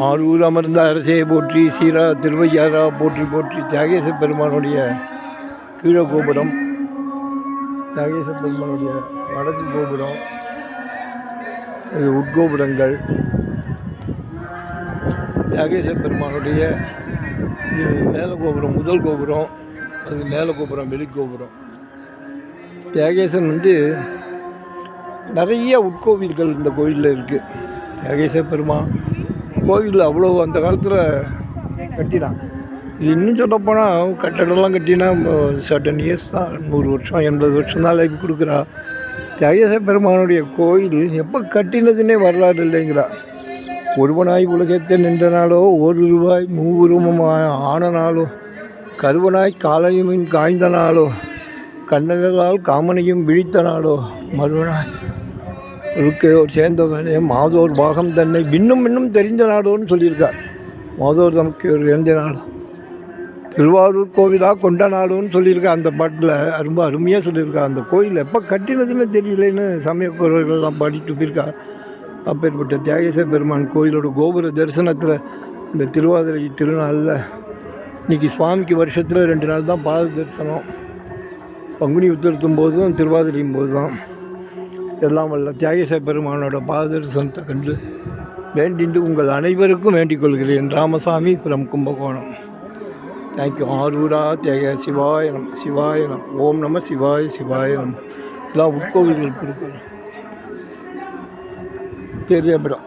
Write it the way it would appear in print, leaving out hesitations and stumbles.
ஆரூர் அமர்ந்த அரசையை போற்றி, சீரா திருவையாரா போற்றி போற்றி. தியாகேச பெருமானுடைய கீழ கோபுரம், தியாகேச பெருமானுடைய வடக்கு கோபுரம், இது உட்கோபுரங்கள். தியாகேச பெருமானுடைய இது மேல கோபுரம், முதல் கோபுரம், அது மேல கோபுரம், வெளிக்கோபுரம். தியாகேசன் நிறைய உட்கோவில்கள் இந்த கோயிலில் இருக்குது. தியாகேச பெருமான் கோவில் அவ்வளோ அந்த காலத்தில் கட்டினான். இது இன்னும் சொல்லப்போனால் கட்டடம்லாம் கட்டினா சர்டன் இயர்ஸ் தான், 100 வருஷம் 80 வருஷம் தான் லைஃப் கொடுக்குறா. தியாகேச பெருமானுடைய கோயில் எப்போ கட்டினதுன்னே வரலாறு இல்லைங்கிறா. ஒருவனாய் உலகத்தை நின்ற நாளோ, ஒரு ரூபாய் மூவுருவமாக ஆன நாளோ, கருவனாய் காலையுமின் காய்ந்த நாளோ, கண்ணகளால் காமனையும் விழித்த நாளோ, மறுவனாய் இருக்கையோர் சேர்ந்தவனே மாதோர் பாகம் தன்னை இன்னும் தெரிந்த நாடோன்னு சொல்லியிருக்கார். மாதோர் தமக்கு ஒரு இழந்த நாடு, திருவாரூர் கோவிலாக கொண்ட நாடுன்னு சொல்லியிருக்கா. அந்த பாட்டில் ரொம்ப அருமையாக சொல்லியிருக்கா. அந்த கோயில் எப்போ கட்டினதுன்னு தெரியலன்னு சமயக்குறவர்கள்லாம் பாடிட்டு போயிருக்கா. அப்பேற்பட்ட தியாகேச பெருமான் கோயிலோட கோபுர தரிசனத்தில் இந்த திருவாதிரை திருநாளில் இன்றைக்கி சுவாமிக்கு வருஷத்தில் 2 நாள் தான் பாத தரிசனம். பங்குனி உத்திரத்தும் போதும் திருவாதிரையும் போது தான். எல்லாம் வல்ல தியாகேச பெருமானோட பாத தரிசனத்தை கண்டு வேண்டிட்டு உங்கள் அனைவருக்கும் வேண்டிக் கொள்கிறேன். ராமசாமி ஃப்ரம் கும்பகோணம். தேங்க்யூ. ஆரூரா தியாக சிவாய நம், சிவாய நம், ஓம் நம சிவாய சிவாய நம். எல்லாம் உட்கோவில்கள் இருக்கு. தெரியப்படும்.